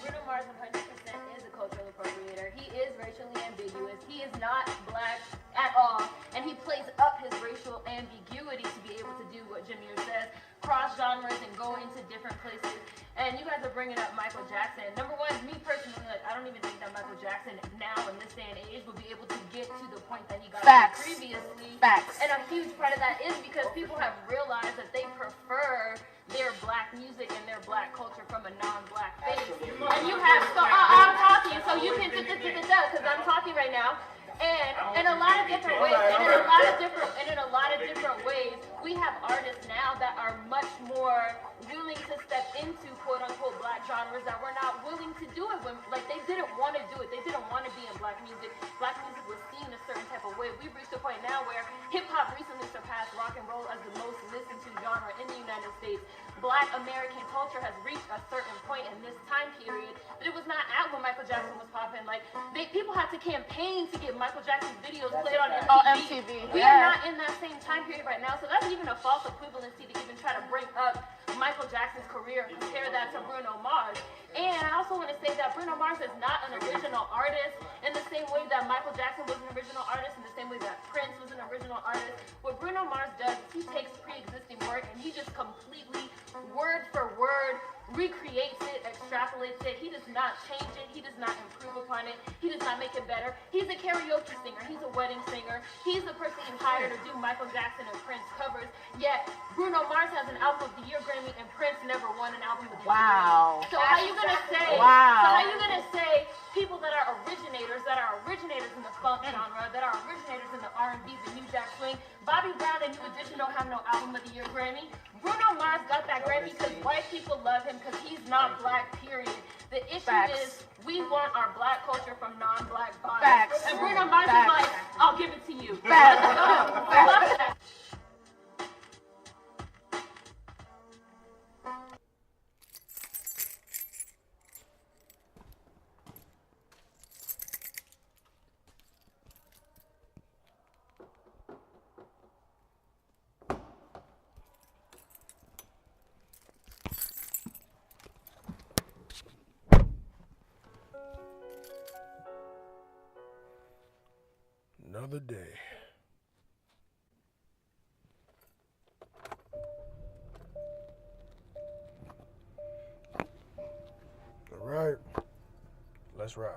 Bruno Mars 100% is a cultural appropriator. He is racially ambiguous. He is not black at all, and he plays up his racial ambiguity to be able to do what Jameer says, cross genres and go into different places. And you guys are bringing up Michael Jackson. Number one, me personally, like, I don't even think that Michael Jackson now in this day and age will be able to get to the point that he got previously. Facts. And a huge part of that is because people have realized that they prefer their black music and their black culture from a non-black face. And you have, so I'm talking, so you can because I'm talking right now. And in a lot of different ways, in a lot of different ways, we have artists now that are much more willing to step into quote unquote black genres that were not willing to do it when, like, they didn't want to do it. They didn't want to be in black music. Black music was seen a certain type of way. We've reached a point now where hip hop recently surpassed rock and roll as the most listened to genre in the United States. Black American culture has reached a certain point in this time period that it was not at when Michael Jackson was popping. Like, people had to campaign to get Michael Jackson's videos played on MTV. We are not in that same time period right now, so that's even a false equivalency to even try to bring up Michael Jackson's career and compare that to Bruno Mars. And I also want to say that Bruno Mars is not an original artist in the same way that Michael Jackson was an original artist, in the same way that Prince was an original artist. What Bruno Mars does is he takes pre-existing work and he just completely, word for word, recreates it, extrapolates it. He does not change it. He does not improve upon it. He does not make it better. He's a karaoke singer. He's a wedding singer. He's the person you hire to do Michael Jackson and Prince covers. Yet Bruno Mars has an Album of the Year Grammy and Prince never won an Album of the Year Grammy. So how you gonna say? So how you gonna say people that are originators in the funk genre, that are originators in the R&B, the New Jack Swing? Bobby Brown and New Edition don't have no Album of the Year Grammy. Bruno Mars got that Grammy because white people love him because he's not black, period. The issue is we want our black culture from non-black bodies. And Bruno Mars is like, I'll give it to you. Another day. All right, let's ride.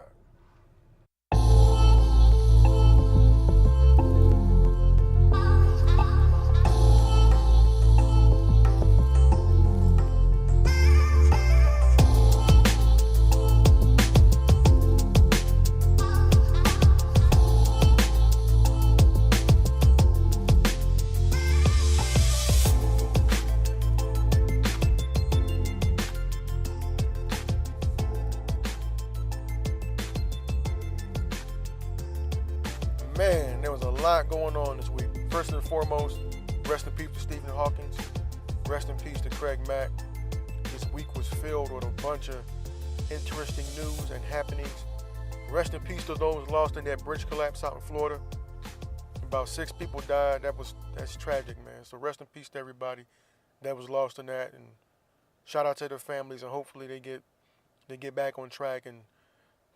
Man, there was a lot going on this week. First and foremost, rest in peace to Stephen Hawking. Rest in peace to Craig Mack. This week was filled with a bunch of interesting news and happenings. Rest in peace to those lost in that bridge collapse out in Florida. About 6 people died. That's tragic, man. So rest in peace to everybody that was lost in that, and shout out to their families, and hopefully they get back on track and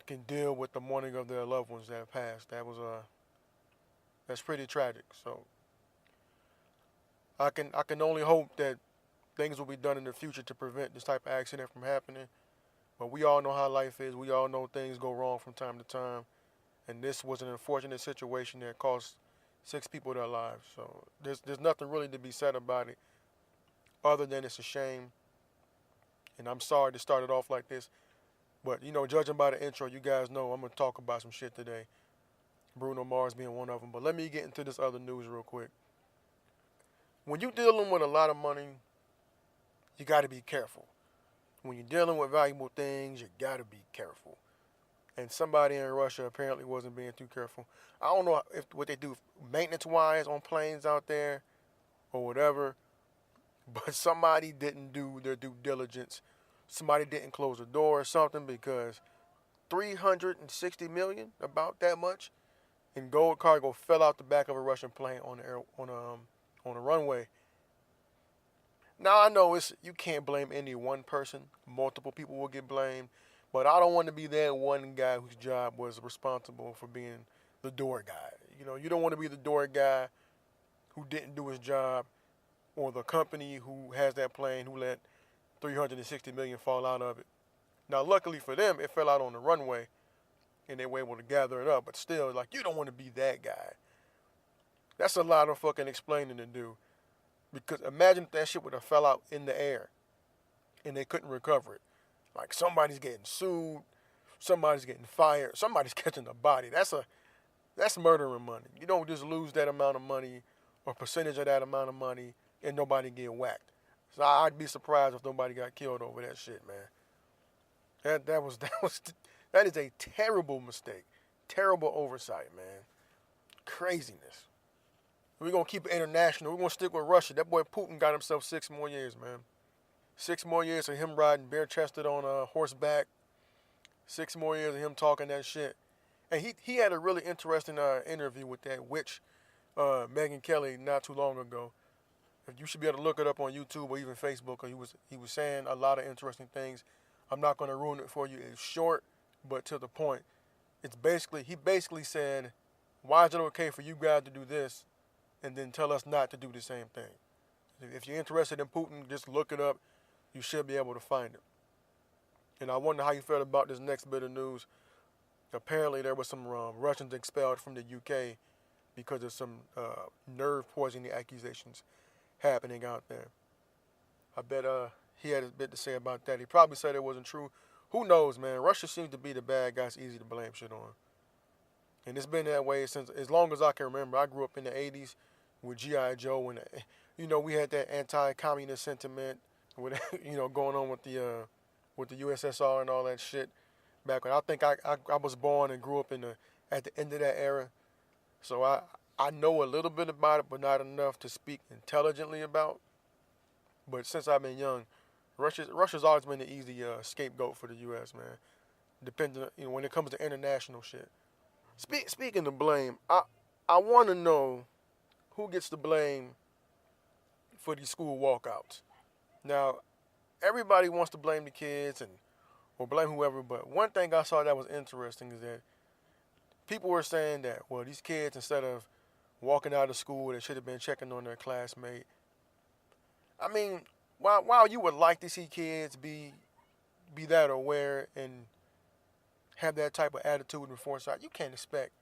can deal with the mourning of their loved ones that have passed. That's pretty tragic. So I can only hope that things will be done in the future to prevent this type of accident from happening. But we all know how life is. We all know things go wrong from time to time. And this was an unfortunate situation that cost 6 people their lives. So there's nothing really to be said about it other than it's a shame. And I'm sorry to start it off like this. But, you know, judging by the intro, you guys know I'm going to talk about some shit today. Bruno Mars being one of them. But let me get into this other news real quick. When you're dealing with a lot of money, you got to be careful. When you're dealing with valuable things, you got to be careful. And somebody in Russia apparently wasn't being too careful. I don't know what they do maintenance-wise on planes out there or whatever, but somebody didn't do their due diligence. Somebody didn't close the door or something, because $360 million, about that much, in gold cargo fell out the back of a Russian plane on a runway. Now I know you can't blame any one person. Multiple people will get blamed. But I don't want to be that one guy whose job was responsible for being the door guy. You know, you don't want to be the door guy who didn't do his job, or the company who has that plane who let 360 million fall out of it. Now, luckily for them, it fell out on the runway, and they were able to gather it up. But still, like, you don't want to be that guy. That's a lot of fucking explaining to do. Because imagine if that shit would have fell out in the air, and they couldn't recover it. Like, somebody's getting sued, somebody's getting fired, somebody's catching a body. That's murdering money. You don't just lose that amount of money or percentage of that amount of money and nobody get whacked. So I'd be surprised if nobody got killed over that shit, man. That is a terrible mistake. Terrible oversight, man. Craziness. We're going to keep it international. We're going to stick with Russia. That boy Putin got himself 6 more years, man. 6 more years of him riding bare-chested on a horseback. 6 more years of him talking that shit. And he had a really interesting interview with that witch, Megyn Kelly, not too long ago. You should be able to look it up on YouTube or even Facebook. He was saying a lot of interesting things. I'm not going to ruin it for you. It's short, but to the point. He basically said, why is it okay for you guys to do this and then tell us not to do the same thing? If you're interested in Putin, just look it up. You should be able to find it. And I wonder how you felt about this next bit of news. Apparently, there was some Russians expelled from the UK because of some nerve poisoning accusations happening out there. I bet he had a bit to say about that. He probably said it wasn't true. Who knows, man? Russia seems to be the bad guys easy to blame shit on. And it's been that way since as long as I can remember. I grew up in the 80s with G.I. Joe, and we had that anti-communist sentiment with going on with the USSR and all that shit back when I think I was born and grew up at the end of that era. So I know a little bit about it, but not enough to speak intelligently about. But since I've been young, Russia's always been the easy scapegoat for the U.S., man. Depending, when it comes to international shit. Speaking of blame, I want to know who gets the blame for these school walkouts. Now, everybody wants to blame the kids or blame whoever, but one thing I saw that was interesting is that people were saying that, well, these kids, instead of walking out of school, they should have been checking on their classmate. I mean, while you would like to see kids be that aware and have that type of attitude and foresight, you can't expect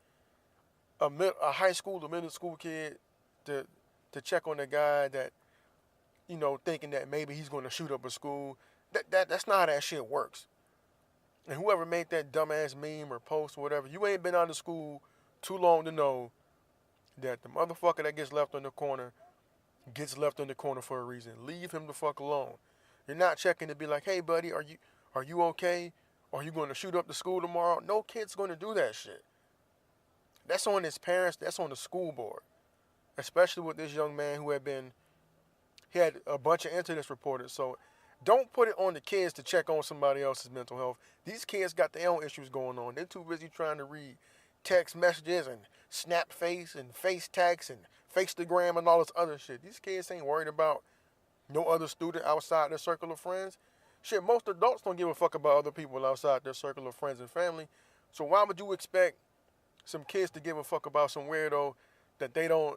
a high school or middle school kid to check on a guy that, thinking that maybe he's going to shoot up a school. That's not how that shit works. And whoever made that dumbass meme or post or whatever, you ain't been out of school too long to know that the motherfucker that gets left in the corner gets left in the corner for a reason. Leave him the fuck alone. You're not checking to be like, hey buddy, are you okay? Are you going to shoot up the school tomorrow? No kid's going to do that shit. That's on his parents. That's on the school board. Especially with this young man who he had a bunch of incidents reported. So don't put it on the kids to check on somebody else's mental health. These kids got their own issues going on. They're too busy trying to read text messages and snap face and face text and Faceagram and all this other shit. These kids ain't worried about no other student outside their circle of friends. Shit, most adults don't give a fuck about other people outside their circle of friends and family. So why would you expect some kids to give a fuck about some weirdo that they don't,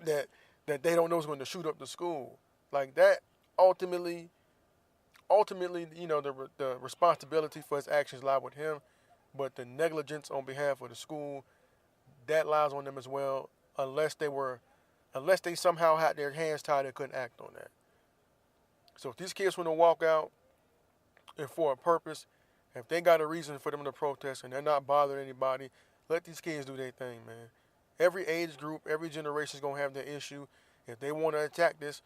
that they don't know is going to shoot up the school? Like that, ultimately, the responsibility for his actions lie with him, but the negligence on behalf of the school, that lies on them as well, unless they somehow had their hands tied and couldn't act on that. So if these kids want to walk out and for a purpose, if they got a reason for them to protest and they're not bothering anybody, let these kids do their thing, man. Every age group, every generation is going to have their issue. If they want to attack this,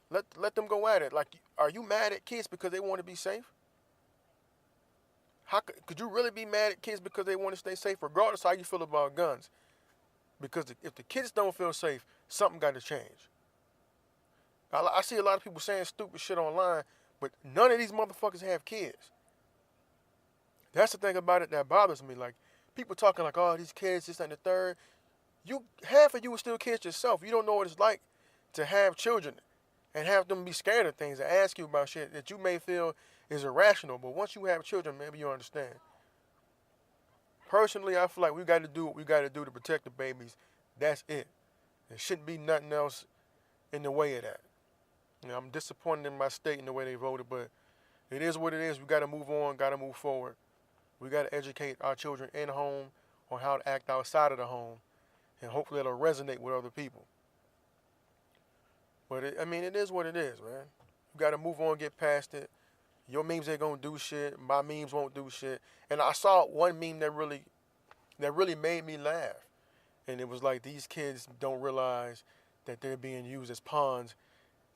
let them go at it. Like, are you mad at kids because they want to be safe? How could you really be mad at kids because they want to stay safe, regardless of how you feel about guns? Because if the kids don't feel safe, something got to change. I see a lot of people saying stupid shit online, but none of these motherfuckers have kids. That's the thing about it that bothers me. Like, people talking like, oh, these kids, this and the third. Half of you are still kids yourself. You don't know what it's like to have children and have them be scared of things and ask you about shit that you may feel is irrational. But once you have children, maybe you understand. Personally, I feel like we got to do what we got to do to protect the babies. That's it. There shouldn't be nothing else in the way of that. You know, I'm disappointed in my state in the way they voted, but it is what it is. We got to move on, got to move forward. We got to educate our children in home on how to act outside of the home, and hopefully it'll resonate with other people. But it is what it is, man. You got to move on, get past it. Your memes ain't gonna do shit. My memes won't do shit. And I saw one meme that really made me laugh, and it was like these kids don't realize that they're being used as pawns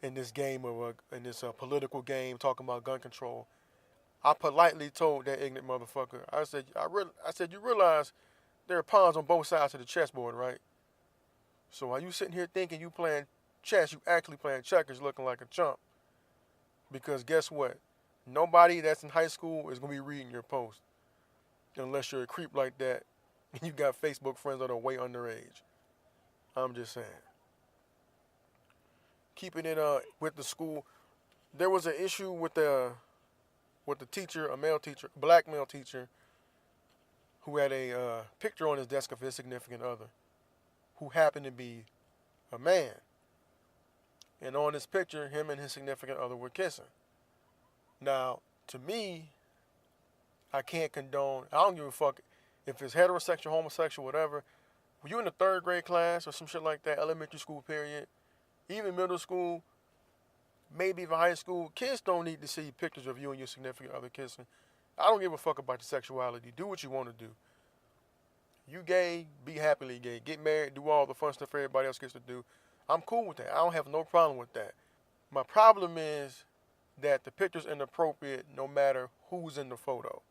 in this game in this political game talking about gun control. I politely told that ignorant motherfucker. I said, you realize there are pawns on both sides of the chessboard, right? So while you sitting here thinking you playing chess, you actually playing checkers, looking like a chump. Because guess what? Nobody that's in high school is gonna be reading your post unless you're a creep like that and you got Facebook friends that are way underage. I'm just saying. Keeping it with the school, there was an issue with the teacher, a male teacher, black male teacher, who had a picture on his desk of his significant other, who happened to be a man. And on this picture, him and his significant other were kissing. Now, to me, I can't condone, I don't give a fuck if it's heterosexual, homosexual, whatever. When you're in the third grade class or some shit like that, elementary school period, even middle school, maybe even high school, kids don't need to see pictures of you and your significant other kissing. I don't give a fuck about your sexuality. Do what you want to do. You gay, be happily gay. Get married, do all the fun stuff everybody else gets to do. I'm cool with that. I don't have no problem with that. My problem is that the picture's inappropriate no matter who's in the photo.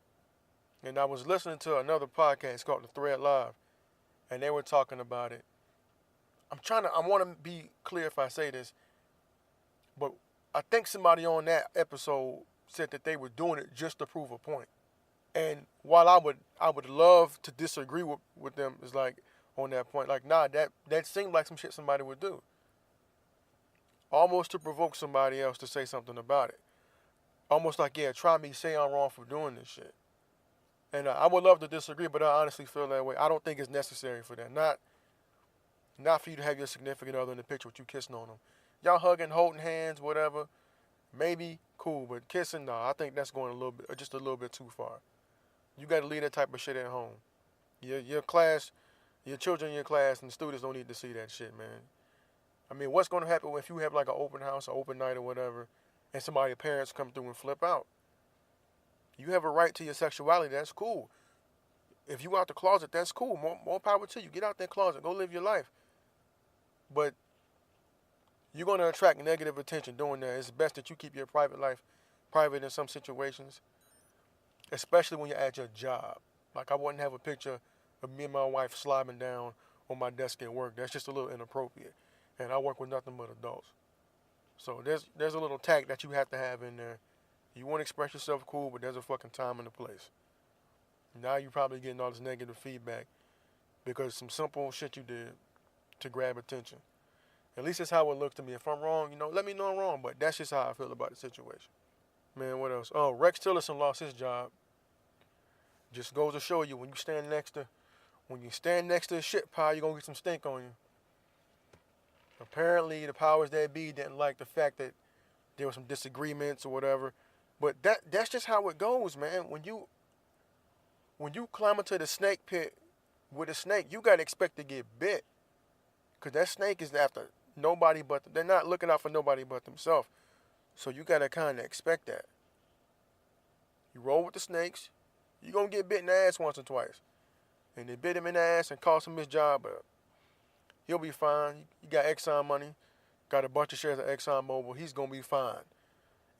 And I was listening to another podcast called The Thread Live, and they were talking about it. I want to be clear if I say this, but I think somebody on that episode said that they were doing it just to prove a point. And while I would love to disagree with them, is like on that point, like nah, that seemed like some shit somebody would do. Almost to provoke somebody else to say something about it. Almost like, yeah, try me, say I'm wrong for doing this shit. And I would love to disagree, but I honestly feel that way. I don't think it's necessary for that. Not for you to have your significant other in the picture with you kissing on them. Y'all hugging, holding hands, whatever. Maybe, cool, but kissing, nah, I think that's going just a little bit too far. You got to leave that type of shit at home. Your class, your children in your class and the students don't need to see that shit, man. I mean, what's going to happen if you have like an open house, or open night or whatever, and somebody's parents come through and flip out? You have a right to your sexuality, that's cool. If you out the closet, that's cool. More power to you. Get out that closet. Go live your life. But you're going to attract negative attention doing that. It's best that you keep your private life private in some situations, especially when you're at your job. Like I wouldn't have a picture of me and my wife slobbing down on my desk at work. That's just a little inappropriate. And I work with nothing but adults. So there's a little tact that you have to have in there. You want to express yourself, cool, but there's a fucking time and a place. Now you're probably getting all this negative feedback because some simple shit you did to grab attention. At least that's how it looks to me. If I'm wrong, let me know I'm wrong, but that's just how I feel about the situation. Man, what else? Oh, Rex Tillerson lost his job. Just goes to show you when you stand next to a shit pile, you're going to get some stink on you. Apparently, the powers that be didn't like the fact that there were some disagreements or whatever. But that's just how it goes, man. When you climb into the snake pit with a snake, you got to expect to get bit. Because that snake is after nobody but, they're not looking out for nobody but themselves. So you got to kind of expect that. You roll with the snakes, you're going to get bit in the ass once or twice. And they bit him in the ass and cost him his job, but he'll be fine. You got Exxon money, got a bunch of shares of Exxon Mobil, he's going to be fine.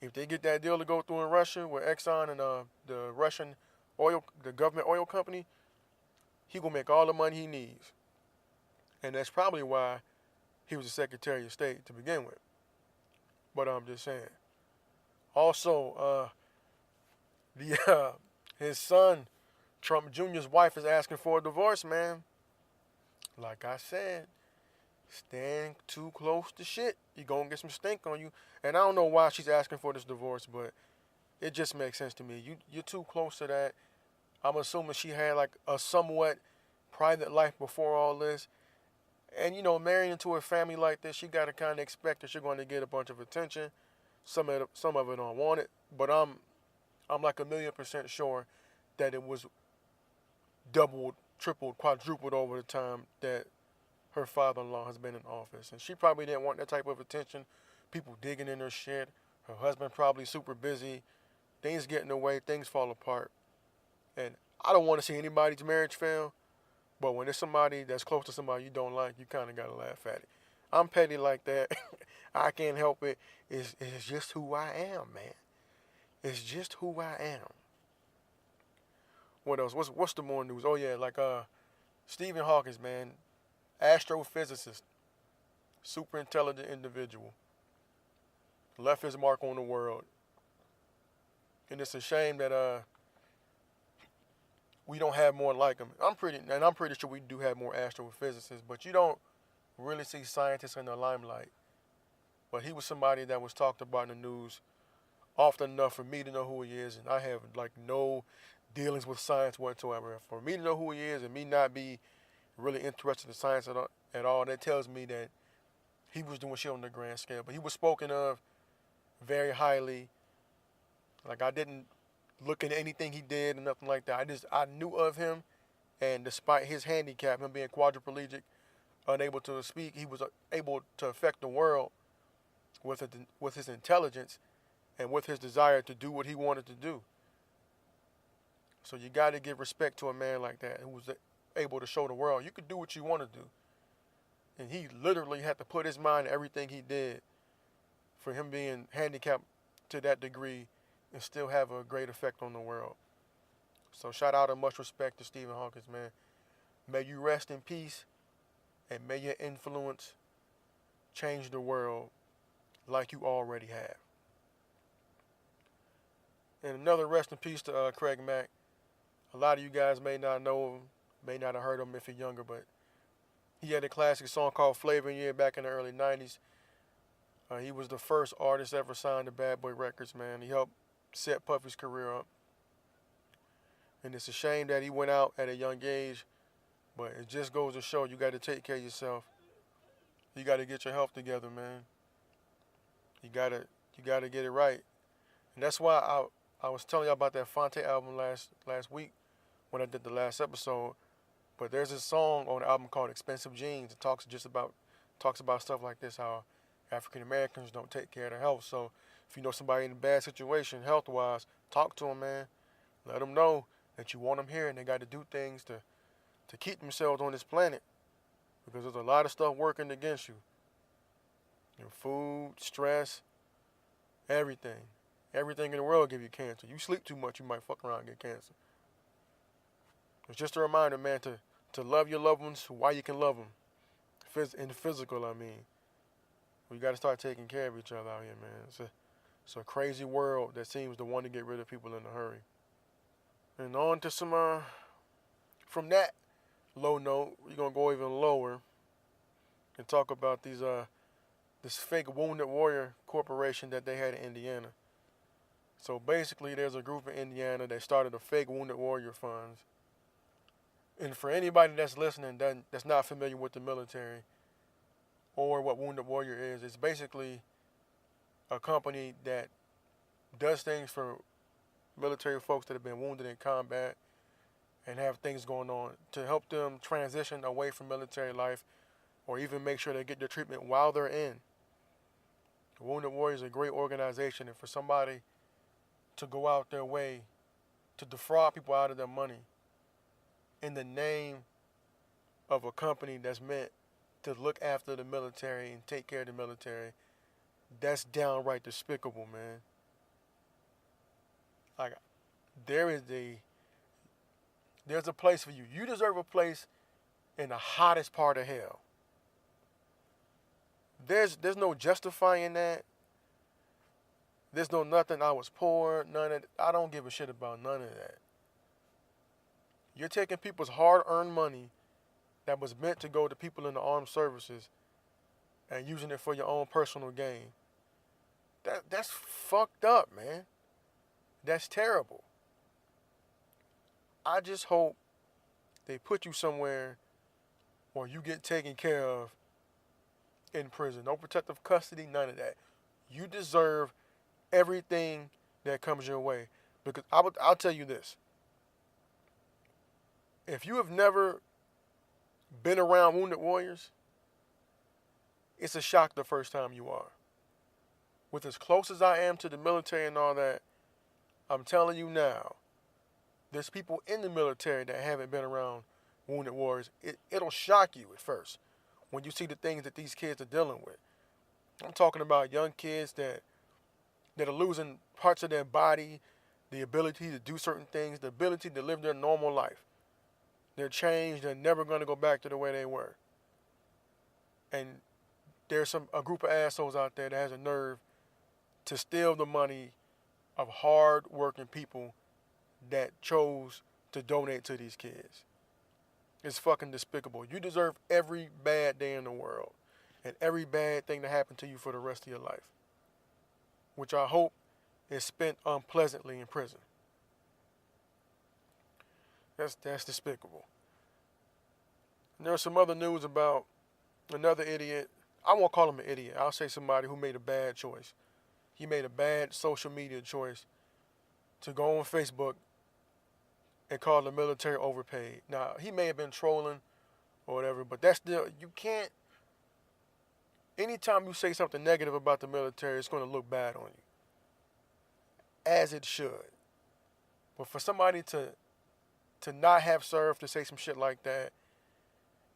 If they get that deal to go through in Russia with Exxon and the Russian oil, the government oil company, he going to make all the money he needs. And that's probably why he was the Secretary of State to begin with. But I'm just saying. Also, his son, Trump Jr.'s wife, is asking for a divorce, man. Like I said, stand too close to shit, you gonna get some stink on you. And I don't know why she's asking for this divorce, but it just makes sense to me. You're too close to that. I'm assuming she had like a somewhat private life before all this. And marrying into a family like this, she gotta kind of expect that you're going to get a bunch of attention. Some of it unwanted, but I'm like 1,000,000% sure that it was doubled, tripled, quadrupled over the time that her father-in-law has been in office. And she probably didn't want that type of attention. People digging in her shit. Her husband probably super busy. Things get in the way. Things fall apart. And I don't want to see anybody's marriage fail. But when it's somebody that's close to somebody you don't like, you kind of got to laugh at it. I'm petty like that. I can't help it. It's just who I am, man. It's just who I am. What else? What's the more news? Oh, yeah, like Stephen Hawking, man. Astrophysicist. Super intelligent individual. Left his mark on the world. And it's a shame that we don't have more like him. I'm pretty sure we do have more astrophysicists, but you don't really see scientists in the limelight. But he was somebody that was talked about in the news often enough for me to know who he is, and I have like no dealings with science whatsoever. For me to know who he is and me not be really interested in science at all, that tells me that he was doing shit on the grand scale. But he was spoken of very highly. Like, I didn't look into anything he did and nothing like that. I knew of him, and despite his handicap, him being quadriplegic, unable to speak, he was able to affect the world with his intelligence and with his desire to do what he wanted to do. So you got to give respect to a man like that who was able to show the world you could do what you want to do. And he literally had to put his mind in everything he did for him being handicapped to that degree and still have a great effect on the world. So shout out and much respect to Stephen Hawking, man. May you rest in peace, and may your influence change the world like you already have. And another rest in peace to Craig Mack. A lot of you guys may not know him, may not have heard of him if you're younger, but he had a classic song called Flava In Ya Ear back in the early 90s. He was the first artist ever signed to Bad Boy Records, man. He helped set Puffy's career up. And it's a shame that he went out at a young age, but it just goes to show you got to take care of yourself. You got to get your health together, man. You gotta get it right. And that's why I was telling you about that Fonte album last week when I did the last episode. But there's a song on the album called Expensive Jeans. It talks about stuff like this, how African Americans don't take care of their health. So if you know somebody in a bad situation health-wise, talk to them, man. Let them know that you want them here and they got to do things to keep themselves on this planet. Because there's a lot of stuff working against you. Your food, stress, everything. Everything in the world give you cancer. You sleep too much, you might fuck around and get cancer. It's just a reminder, man, to love your loved ones while you can love them. In the physical, I mean. We got to start taking care of each other out here, man. It's a crazy world that seems to want to get rid of people in a hurry. And on to some, from that low note, we're going to go even lower and talk about this fake Wounded Warrior Corporation that they had in Indiana. So basically, there's a group in Indiana that started a fake Wounded Warrior funds. And for anybody that's listening that's not familiar with the military or what Wounded Warrior is, it's basically a company that does things for military folks that have been wounded in combat and have things going on to help them transition away from military life or even make sure they get their treatment while they're in. Wounded Warrior is a great organization, and for somebody to go out their way to defraud people out of their money in the name of a company that's meant to look after the military and take care of the military, that's downright despicable, man. Like, there's a place for you. You deserve a place in the hottest part of hell. There's no justifying that. There's no nothing. I was poor. None of. I don't give a shit about none of that. You're taking people's hard-earned money that was meant to go to people in the armed services and using it for your own personal gain. That's fucked up, man. That's terrible. I just hope they put you somewhere or you get taken care of in prison. No protective custody, none of that. You deserve everything that comes your way. Because I'll tell you this. If you have never been around wounded warriors, it's a shock the first time you are. With as close as I am to the military and all that, I'm telling you now, there's people in the military that haven't been around wounded warriors. It'll shock you at first when you see the things that these kids are dealing with. I'm talking about young kids that are losing parts of their body, the ability to do certain things, the ability to live their normal life. They're changed. They're never going to go back to the way they were. And there's a group of assholes out there that has a nerve to steal the money of hard-working people that chose to donate to these kids. It's fucking despicable. You deserve every bad day in the world and every bad thing to happen to you for the rest of your life, which I hope is spent unpleasantly in prison. That's despicable. And there's some other news about another idiot. I won't call him an idiot. I'll say somebody who made a bad choice. He made a bad social media choice to go on Facebook and call the military overpaid. Now, he may have been trolling or whatever, but that's still, you can't, anytime you say something negative about the military, it's going to look bad on you. As it should. But for somebody to not have served, to say some shit like that,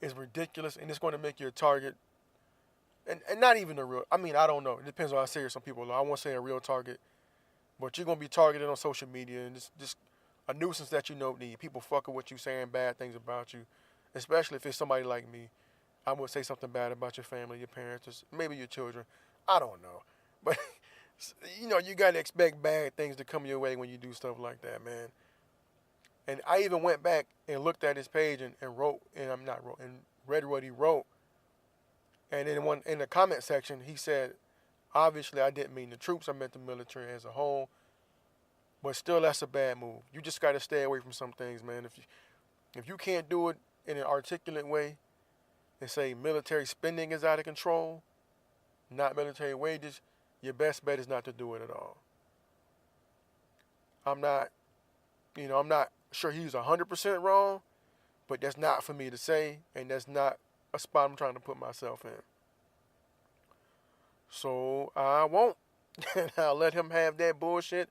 is ridiculous, and it's going to make you a target. And not even a real, I mean, I don't know. It depends on how serious some people are. I won't say a real target, but you're going to be targeted on social media, and it's just a nuisance that you don't need. People fucking with you, saying bad things about you, especially if it's somebody like me. I would say something bad about your family, your parents, maybe your children. I don't know. But, you know, you got to expect bad things to come your way when you do stuff like that, man. And I even went back and looked at his page and read what he wrote. And in the comment section, he said, obviously I didn't mean the troops, I meant the military as a whole. But still, that's a bad move. You just got to stay away from some things, man. If you can't do it in an articulate way and say military spending is out of control, not military wages, your best bet is not to do it at all. I'm not sure he's 100% wrong, but that's not for me to say, and that's not a spot I'm trying to put myself in. So I won't. And I'll let him have that bullshit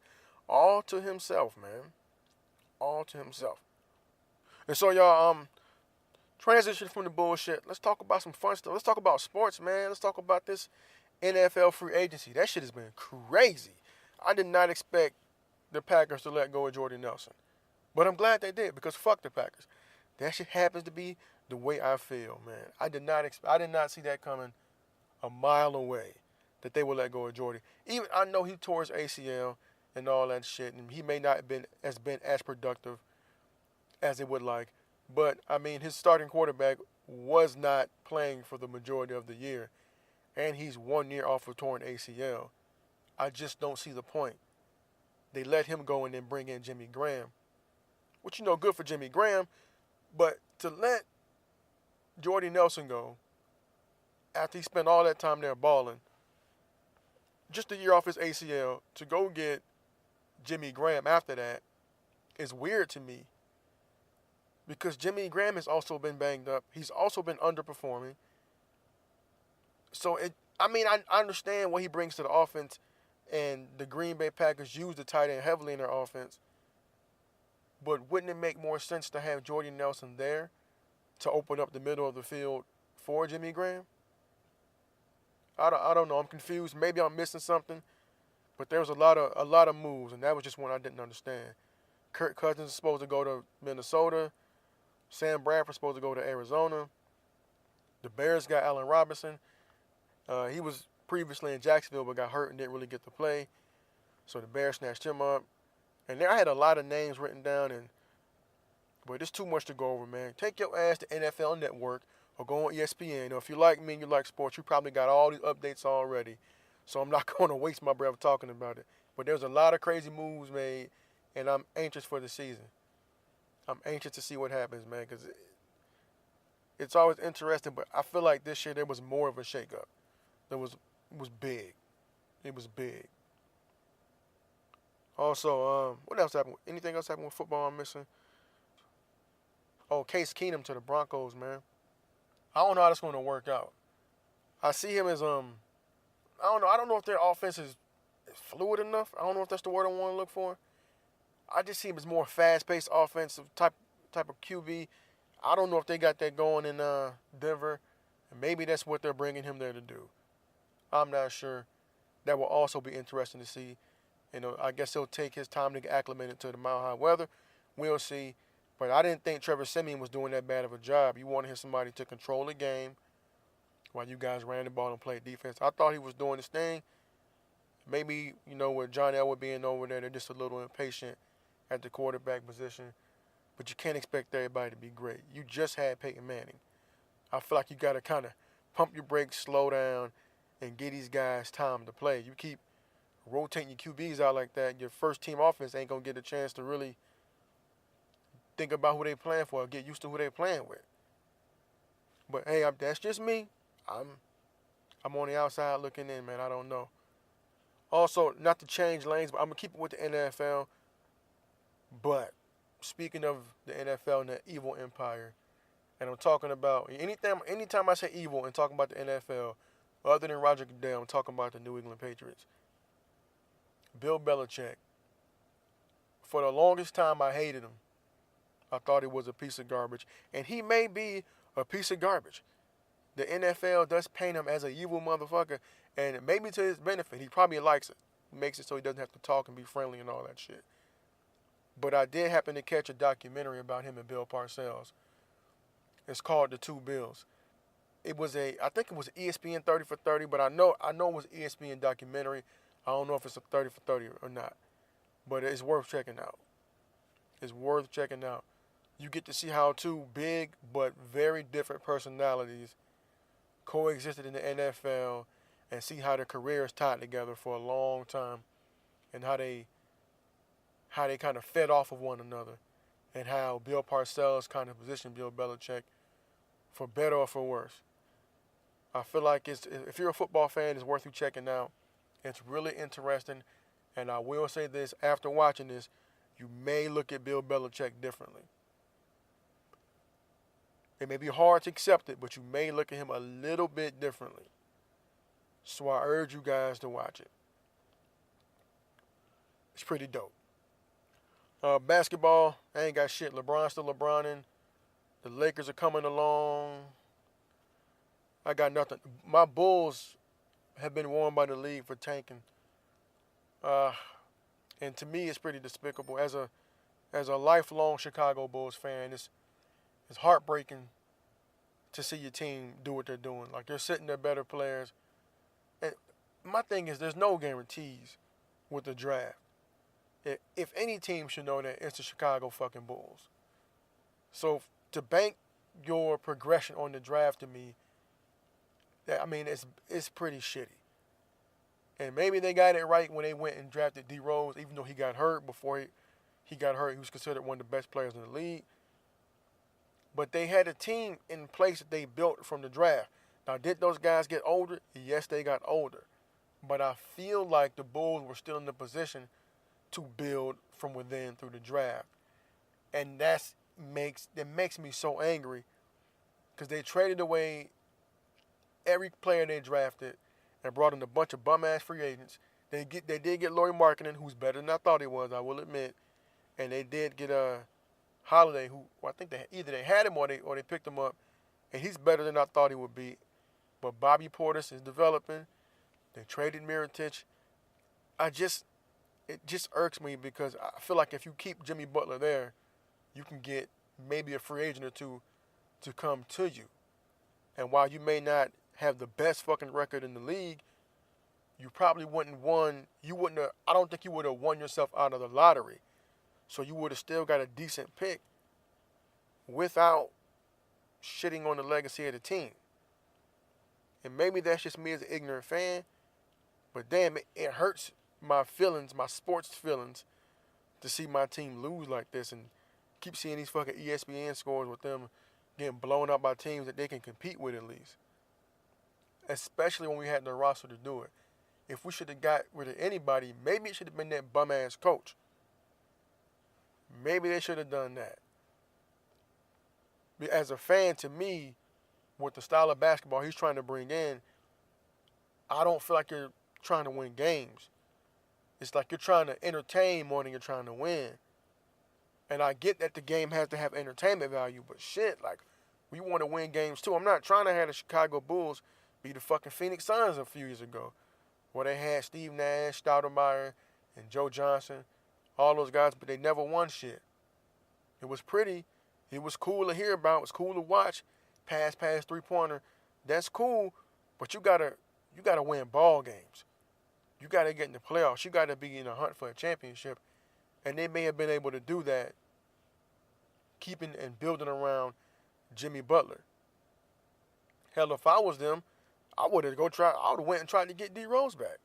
all to himself, man. All to himself. And so y'all, transition from the bullshit. Let's talk about some fun stuff. Let's talk about sports, man. Let's talk about this NFL free agency. That shit has been crazy. I did not expect the Packers to let go of Jordy Nelson. But I'm glad they did, because fuck the Packers. That shit happens to be the way I feel, man. I did not see that coming a mile away, that they would let go of Jordy. Even I know he tore his ACL and all that shit, and he may not have been as productive as they would like. But I mean, his starting quarterback was not playing for the majority of the year, and he's 1 year off of torn ACL. I just don't see the point. They let him go and then bring in Jimmy Graham, which, you know, good for Jimmy Graham, but to let Jordy Nelson go after he spent all that time there balling, just a year off his ACL, to go get Jimmy Graham after that is weird to me, because Jimmy Graham has also been banged up. He's also been underperforming. So I understand what he brings to the offense, and the Green Bay Packers use the tight end heavily in their offense. But wouldn't it make more sense to have Jordy Nelson there to open up the middle of the field for Jimmy Graham? I don't know. I'm confused. Maybe I'm missing something. But there was a lot of moves, and that was just one I didn't understand. Kirk Cousins is supposed to go to Minnesota. Sam Bradford's supposed to go to Arizona. The Bears got Allen Robinson. He was previously in Jacksonville but got hurt and didn't really get to play. So the Bears snatched him up. And there I had a lot of names written down, but it's too much to go over, man. Take your ass to NFL Network, or go on ESPN. Or if you like me and you like sports, you probably got all these updates already. So I'm not going to waste my breath talking about it. But there's a lot of crazy moves made, and I'm anxious for the season. I'm anxious to see what happens, man, because it's always interesting. But I feel like this year there was more of a shakeup. It was big. It was big. Also, what else happened? Anything else happened with football I'm missing? Oh, Case Keenum to the Broncos, man. I don't know how that's going to work out. I see him as I don't know. I don't know if their offense is fluid enough. I don't know if that's the word I want to look for. I just see him as more fast-paced offensive type of QB. I don't know if they got that going in Denver, and maybe that's what they're bringing him there to do. I'm not sure. That will also be interesting to see. You know, I guess he'll take his time to get acclimated to the mile-high weather. We'll see. But I didn't think Trevor Siemian was doing that bad of a job. You want to hear somebody to control the game while you guys ran the ball and played defense. I thought he was doing his thing. Maybe, you know, with John Elway being over there, they're just a little impatient at the quarterback position. But you can't expect everybody to be great. You just had Peyton Manning. I feel like you got to kind of pump your brakes, slow down, and give these guys time to play. You keep rotating your QBs out like that, your first team offense ain't going to get a chance to really think about who they playing for or get used to who they playing with. But, hey, that's just me. I'm on the outside looking in, man. I don't know. Also, not to change lanes, but I'm going to keep it with the NFL. But speaking of the NFL and the evil empire, and I'm talking about, anytime I say evil and talking about the NFL, other than Roger Goodell, I'm talking about the New England Patriots. Bill Belichick. For the longest time, I hated him. I thought he was a piece of garbage. And he may be a piece of garbage. The NFL does paint him as an evil motherfucker. And maybe to his benefit. He probably likes it. Makes it so he doesn't have to talk and be friendly and all that shit. But I did happen to catch a documentary about him and Bill Parcells. It's called The Two Bills. I think it was ESPN 30 for 30, but I know it was ESPN documentary. I don't know if it's a 30 for 30 or not. But it's worth checking out. It's worth checking out. You get to see how two big but very different personalities coexisted in the NFL and see how their careers tied together for a long time and how they kind of fed off of one another and how Bill Parcells kind of positioned Bill Belichick for better or for worse. I feel like if you're a football fan, it's worth you checking out. It's really interesting, and I will say this, after watching this, you may look at Bill Belichick differently. It may be hard to accept it, but you may look at him a little bit differently. So I urge you guys to watch it. It's pretty dope. Basketball, I ain't got shit. LeBron's still LeBroning. The Lakers are coming along. I got nothing. My Bulls have been warned by the league for tanking. And to me, it's pretty despicable. As a lifelong Chicago Bulls fan, it's heartbreaking to see your team do what they're doing. Like, they're sitting there better players. And my thing is, there's no guarantees with the draft. If any team should know that, it's the Chicago fucking Bulls. So to bank your progression on the draft, to me, it's pretty shitty. And maybe they got it right when they went and drafted D Rose, even though he got hurt. Before he got hurt, he was considered one of the best players in the league. But they had a team in place that they built from the draft. Now, did those guys get older? Yes, they got older. But I feel like the Bulls were still in the position to build from within through the draft. And that makes me so angry because they traded away every player they drafted and brought in a bunch of bum-ass free agents. They did get Lauri Markkanen, who's better than I thought he was, I will admit. And they did get Holiday, who I think they had him or they picked him up, and he's better than I thought he would be. But Bobby Portis is developing. They traded Mirotic. It just irks me because I feel like if you keep Jimmy Butler there, you can get maybe a free agent or two to come to you. And while you may not have the best fucking record in the league, you probably I don't think you would have won yourself out of the lottery. So you would have still got a decent pick without shitting on the legacy of the team. And maybe that's just me as an ignorant fan, but damn, it hurts my feelings, my sports feelings, to see my team lose like this and keep seeing these fucking ESPN scores with them getting blown up by teams that they can compete with at least. Especially when we had the roster to do it. If we should have got rid of anybody, maybe it should have been that bum-ass coach. Maybe they should have done that. But as a fan, to me, with the style of basketball he's trying to bring in, I don't feel like you're trying to win games. It's like you're trying to entertain more than you're trying to win. And I get that the game has to have entertainment value, but shit, like, we want to win games too. I'm not trying to have the Chicago Bulls be the fucking Phoenix Suns a few years ago, where they had Steve Nash, Stoudemire, and Joe Johnson, all those guys, but they never won shit. It was pretty. It was cool to hear about. It was cool to watch. Pass, three-pointer. That's cool, but you gotta win ball games. You gotta get in the playoffs. You gotta be in a hunt for a championship. And they may have been able to do that, keeping and building around Jimmy Butler. Hell, if I was them, I would have went and tried to get D Rose back.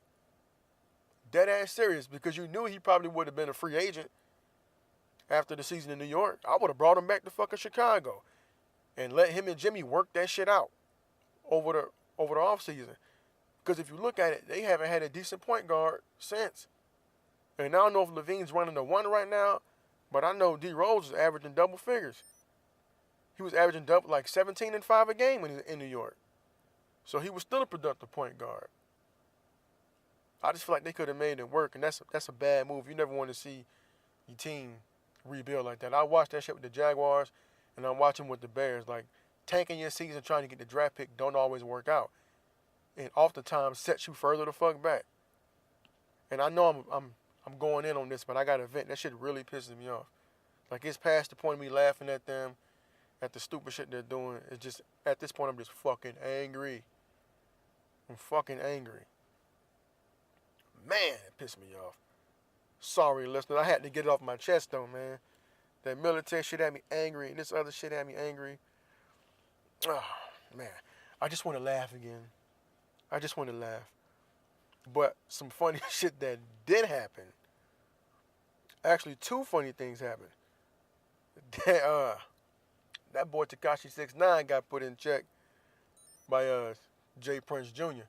Dead ass serious, because you knew he probably would have been a free agent after the season in New York. I would have brought him back to fucking Chicago and let him and Jimmy work that shit out over the offseason. Because if you look at it, they haven't had a decent point guard since. And I don't know if Levine's running the one right now, but I know D Rose is averaging double figures. He was averaging like 17 and 5 a game in New York. So he was still a productive point guard. I just feel like they could have made it work, and that's a bad move. You never want to see your team rebuild like that. I watched that shit with the Jaguars, and I'm watching with the Bears. Like, tanking your season trying to get the draft pick don't always work out, and oftentimes sets you further the fuck back. And I know I'm going in on this, but I got to vent. That shit really pisses me off. Like, it's past the point of me laughing at them, at the stupid shit they're doing. It's just, at this point, I'm just fucking angry. I'm fucking angry. Man, it pissed me off. Sorry, listener. I had to get it off my chest, though, man. That military shit had me angry, and this other shit had me angry. Oh, man. I just want to laugh again. I just want to laugh. But some funny shit that did happen. Actually, two funny things happened. That boy Tekashi 6ix9ine got put in check by Jay Prince Jr.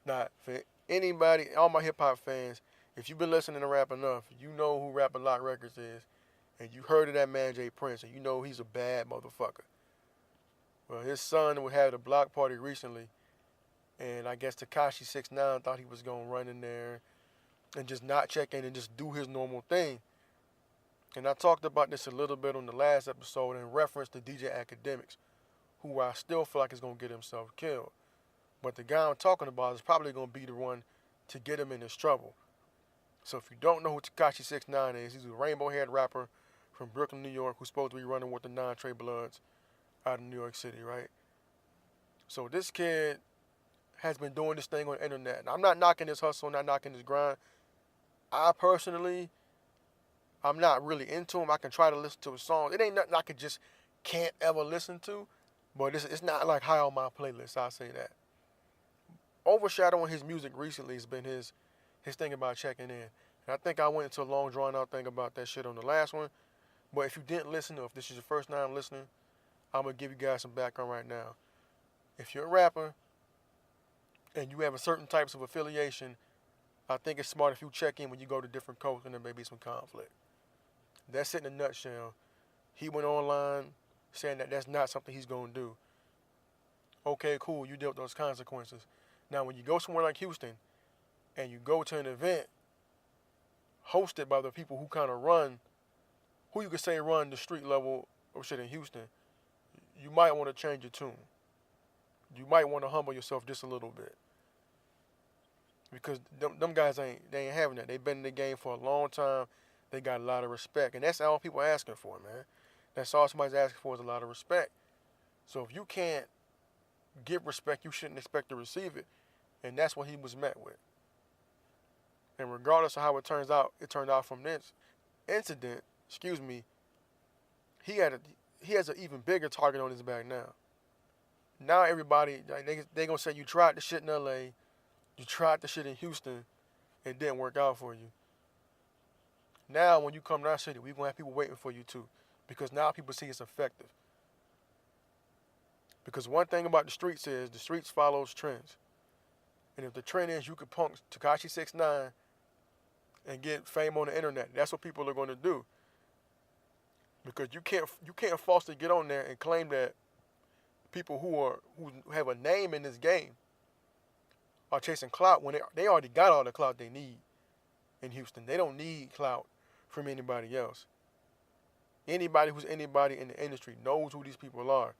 Now, for anybody, all my hip-hop fans, if you've been listening to rap enough, you know who Rap A Lot Records is, and you heard of that man Jay Prince, and you know he's a bad motherfucker. Well, his son had a block party recently, and I guess Tekashi 6ix9ine thought he was going to run in there and just not check in and just do his normal thing. And I talked about this a little bit on the last episode in reference to DJ Academics, who I still feel like is going to get himself killed. But the guy I'm talking about is probably going to be the one to get him in this trouble. So if you don't know who Tekashi 6ix9ine is, he's a rainbow-haired rapper from Brooklyn, New York, who's supposed to be running with the non-Trey Bloods out of New York City, right? So this kid has been doing this thing on the internet. And I'm not knocking his hustle, not knocking his grind. I personally, I'm not really into him. I can try to listen to his songs. It ain't nothing I could just can't ever listen to. But it's not like high on my playlist, I'll say that. Overshadowing his music recently has been his thing about checking in. And I think I went into a long drawn-out thing about that shit on the last one. But if you didn't listen, or if this is your first time listening, I'm going to give you guys some background right now. If you're a rapper and you have a certain types of affiliation, I think it's smart if you check in when you go to different coasts and there may be some conflict. That's it in a nutshell. He went online saying that that's not something he's going to do. Okay, cool, you dealt with those consequences. Now, when you go somewhere like Houston and you go to an event hosted by the people who kind of run, who you could say run the street level of shit in Houston, you might want to change your tune. You might want to humble yourself just a little bit. Because them guys ain't having that. They've been in the game for a long time. They got a lot of respect. And that's all people are asking for, man. That's all somebody's asking for is a lot of respect. So if you can't give respect, you shouldn't expect to receive it. And that's what he was met with. And regardless of how it turned out from this incident, he has an even bigger target on his back now. Now everybody, like, they gonna say you tried the shit in LA, you tried the shit in Houston, it didn't work out for you. Now when you come to our city, we gonna have people waiting for you too, because now people see it's effective. Because one thing about the streets is the streets follows trends, and if the trend is you could punk Tekashi 6ix9ine and get fame on the internet, that's what people are gonna do. Because you can't falsely get on there and claim that people who have a name in this game are chasing clout when they already got all the clout they need in Houston. They don't need clout from anybody else. Anybody who's anybody in the industry knows who these people are.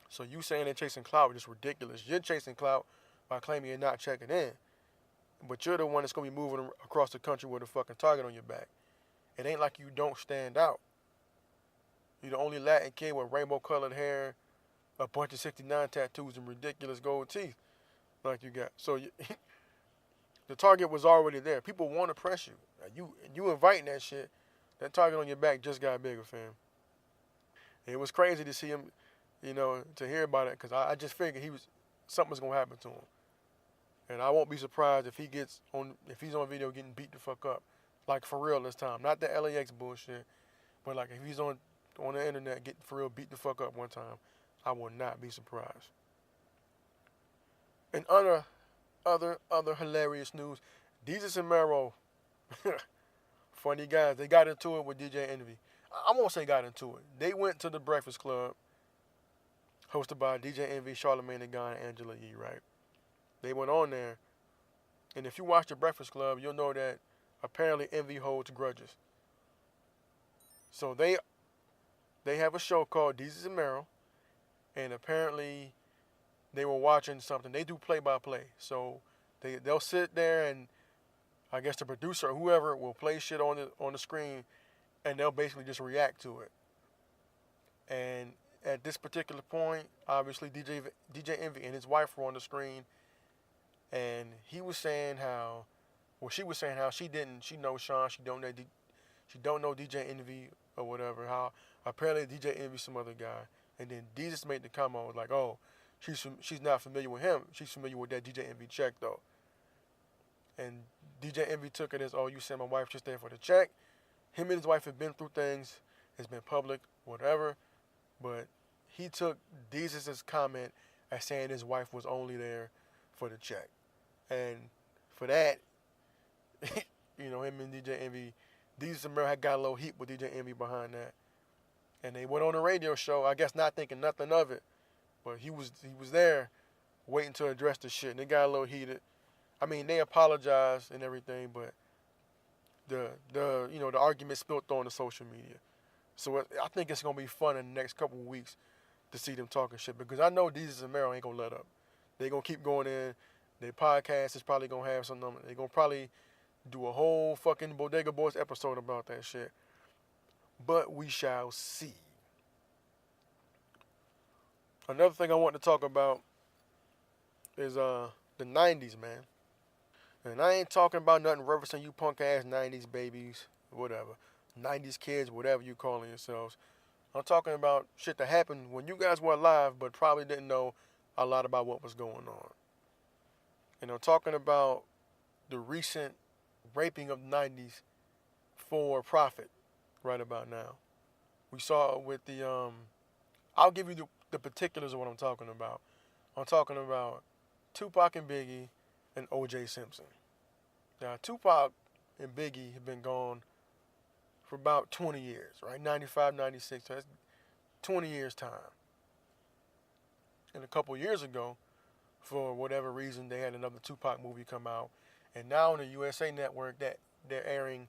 So you saying they're chasing clout is just ridiculous. You're chasing clout by claiming you're not checking in. But you're the one that's going to be moving across the country with a fucking target on your back. It ain't like you don't stand out. You're the only Latin kid with rainbow colored hair, a bunch of 69 tattoos, and ridiculous gold teeth like you got. So the target was already there. People want to press you. You inviting that shit, that target on your back just got bigger, fam. It was crazy to see him, to hear about it, because I just figured something was going to happen to him. And I won't be surprised if he's on video getting beat the fuck up. Like, for real this time. Not the LAX bullshit, but like if he's on the internet getting for real beat the fuck up one time, I will not be surprised. And other hilarious news, Desus and Mero, funny guys, they got into it with DJ Envy. I won't say got into it. They went to the Breakfast Club, hosted by DJ Envy, Charlamagne the God, and Angela Yee, right? They went on there, and if you watch the Breakfast Club, you'll know that apparently Envy holds grudges. So they have a show called Desus and Mero, and apparently they were watching something. They do play-by-play. So they'll sit there, and I guess the producer or whoever will play shit on the screen, and they'll basically just react to it. And at this particular point, obviously DJ Envy and his wife were on the screen, and she was saying how she knows Sean, she don't know DJ Envy or whatever. How apparently DJ Envy some other guy, and then Desus made the comment like, oh, she's not familiar with him. She's familiar with that DJ Envy check though. And DJ Envy took it as, oh, you said my wife just there for the check. Him and his wife have been through things. It's been public, whatever. But he took Desus' comment as saying his wife was only there for the check. And for that, him and DJ Envy, Desus and Mero had got a little heat with DJ Envy behind that. And they went on a radio show, I guess not thinking nothing of it. But he was there waiting to address the shit. And it got a little heated. I mean, they apologized and everything, but the argument spilled on the social media. So I think it's going to be fun in the next couple of weeks to see them talking shit, because I know Desus and Mero ain't going to let up. They're going to keep going in. Their podcast is probably going to have something. They're going to probably do a whole fucking Bodega Boys episode about that shit. But we shall see. Another thing I want to talk about is the 90s, man. And I ain't talking about nothing referencing you punk ass 90s babies, whatever. 90s kids, whatever you calling yourselves. I'm talking about shit that happened when you guys were alive, but probably didn't know a lot about what was going on. And I'm talking about the recent raping of the 90s for profit right about now. We saw it with the, I'll give you the particulars of what I'm talking about. I'm talking about Tupac and Biggie and O.J. Simpson. Now, Tupac and Biggie have been gone for about 20 years, right? 95, 96, so that's 20 years' time. And a couple years ago, for whatever reason, they had another Tupac movie come out. And now on the USA Network, that they're airing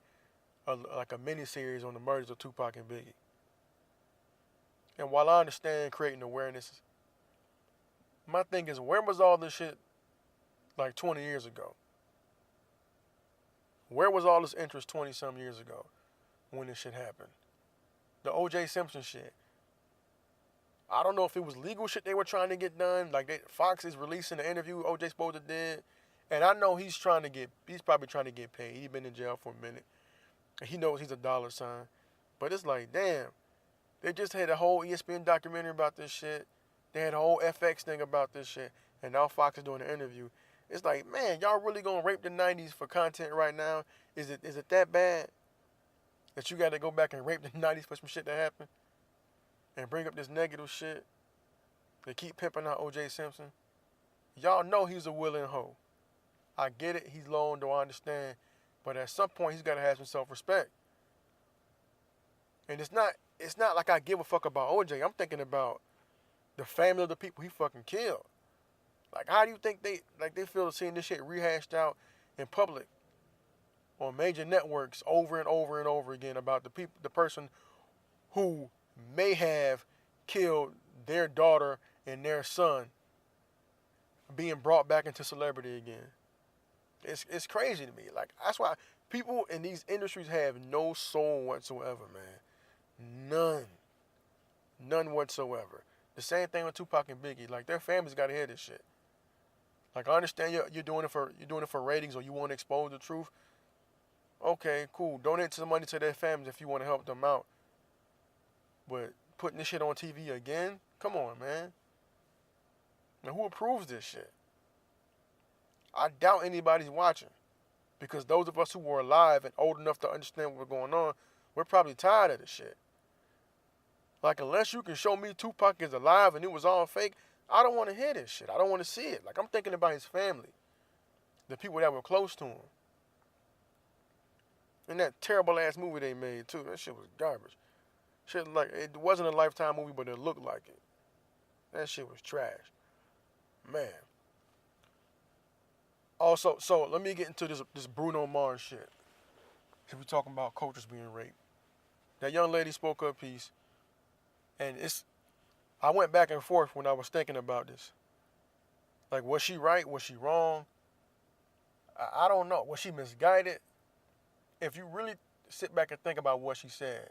a mini-series on the murders of Tupac and Biggie. And while I understand creating awareness, my thing is, where was all this shit like 20 years ago? Where was all this interest 20-some years ago when this shit happened? The O.J. Simpson shit. I don't know if it was legal shit they were trying to get done. Like Fox is releasing the interview O.J. supposed to did. And I know he's probably trying to get paid. He's been in jail for a minute. And he knows he's a dollar sign. But it's like, damn. They just had a whole ESPN documentary about this shit. They had a whole FX thing about this shit, and now Fox is doing an interview. It's like, man, y'all really gonna rape the 90s for content right now? Is it that bad that you got to go back and rape the 90s for some shit to happen and bring up this negative shit? They keep pimping out O.J. Simpson. Y'all know he's a willing hoe. I get it. He's low, though I understand. But at some point, he's got to have some self-respect. And it's not like I give a fuck about O.J. I'm thinking about the family of the people he fucking killed. Like, how do you think they feel seeing this shit rehashed out in public on major networks over and over and over again about the person who may have killed their daughter and their son being brought back into celebrity again? It's crazy to me. Like, that's why people in these industries have no soul whatsoever, man. None whatsoever. The same thing with Tupac and Biggie. Like, their families got to hear this shit. Like, I understand you're doing it for ratings, or you want to expose the truth. Okay, cool. Donate some money to their families if you want to help them out. But putting this shit on TV again? Come on, man. Now, who approves this shit? I doubt anybody's watching. Because those of us who were alive and old enough to understand what was going on, we're probably tired of this shit. Like, unless you can show me Tupac is alive and it was all fake, I don't want to hear this shit. I don't want to see it. Like, I'm thinking about his family. The people that were close to him. And that terrible ass movie they made, too. That shit was garbage. Shit, like, it wasn't a Lifetime movie, but it looked like it. That shit was trash. Man. Also, so let me get into this Bruno Mars shit. If we're talking about cultures being raped. That young lady spoke her piece. And I went back and forth when I was thinking about this. Like, was she right? Was she wrong? I don't know. Was she misguided? If you really sit back and think about what she said,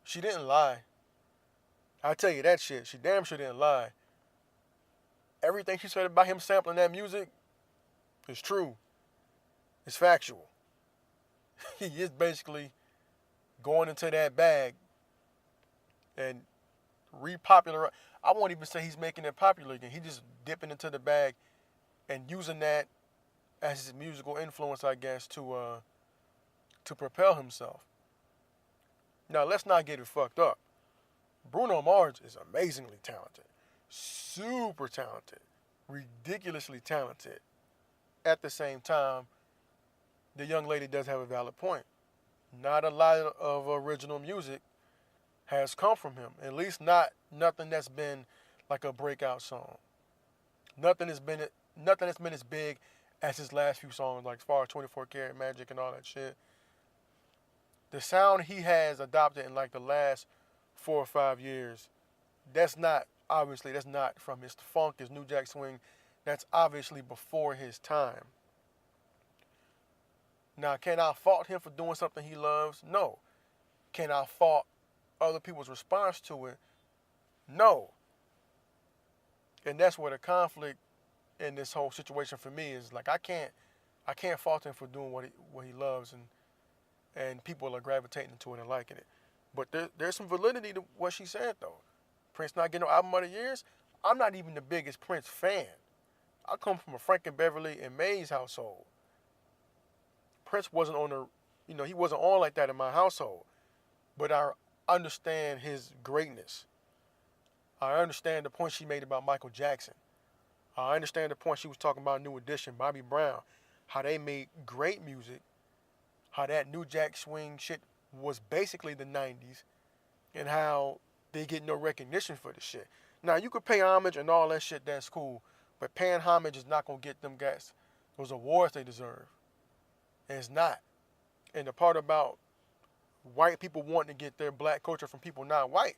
she didn't lie. I'll tell you that shit. She damn sure didn't lie. Everything she said about him sampling that music is true. It's factual. He is basically going into that bag and repopularize. I won't even say he's making it popular again. He's just dipping into the bag and using that as his musical influence, I guess, to propel himself. Now, let's not get it fucked up. Bruno Mars is amazingly talented. Super talented. Ridiculously talented. At the same time, the young lady does have a valid point. Not a lot of original music has come from him. At least nothing that's been like a breakout song. Nothing that's been as big as his last few songs, like as far as 24 Karat Magic and all that shit. The sound he has adopted in like the last 4 or 5 years, that's not from his funk, his New Jack Swing. That's obviously before his time. Now, can I fault him for doing something he loves? No. Can I fault other people's response to it? No. And that's where the conflict in this whole situation for me is. Like, I can't fault him for doing what he loves, and people are gravitating to it and liking it. But there's some validity to what she said, though. Prince not getting no album of the years. I'm not even the biggest Prince fan. I come from a Frank Beverly and Mays household. Prince wasn't he wasn't on like that in my household. But I understand his greatness. I understand the point she made about Michael Jackson. I understand the point she was talking about New Edition, Bobby Brown, how they made great music, how that New Jack Swing shit was basically the 90s, and how they get no recognition for the shit. Now, you could pay homage and all that shit, that's cool, but paying homage is not going to get them guys those awards they deserve. And it's not. And the part about white people wanting to get their black culture from people not white,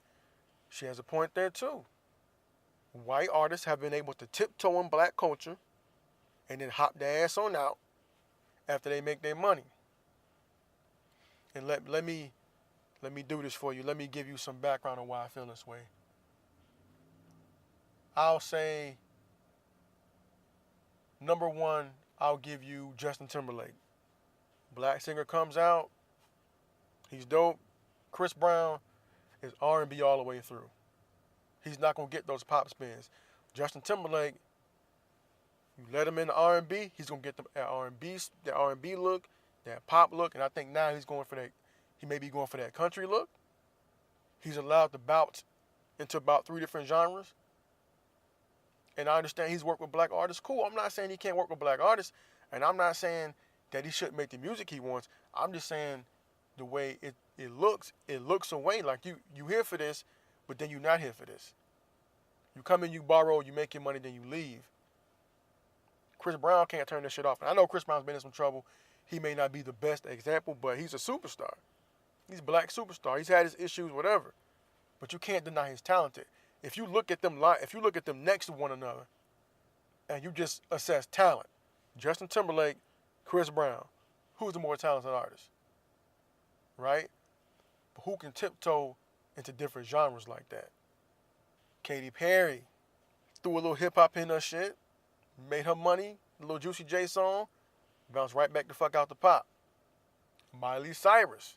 she has a point there too. White artists have been able to tiptoe in black culture and then hop their ass on out after they make their money. And let me do this for you. Let me give you some background on why I feel this way. I'll say, number one, I'll give you Justin Timberlake. Black singer comes out. He's dope. Chris Brown is R&B all the way through. He's not gonna get those pop spins. Justin Timberlake, you let him in the R&B, he's gonna get that R&B look, that pop look, and I think now he's going for that. He may be going for that country look. He's allowed to bounce into about 3 different genres. And I understand he's worked with black artists. Cool. I'm not saying he can't work with black artists, and I'm not saying that he shouldn't make the music he wants. I'm just saying the way it looks away like you here for this, but then you're not here for this. You come in, you borrow, you make your money, then you leave. Chris Brown can't turn this shit off. And I know Chris Brown's been in some trouble. He may not be the best example, but he's a superstar. He's a black superstar. He's had his issues, whatever. But you can't deny he's talented. If you look at them next to one another, and you just assess talent, Justin Timberlake, Chris Brown, who's the more talented artist? Right? But who can tiptoe into different genres like that? Katy Perry threw a little hip hop in her shit, made her money, a little Juicy J song, bounced right back the fuck out the pop. Miley Cyrus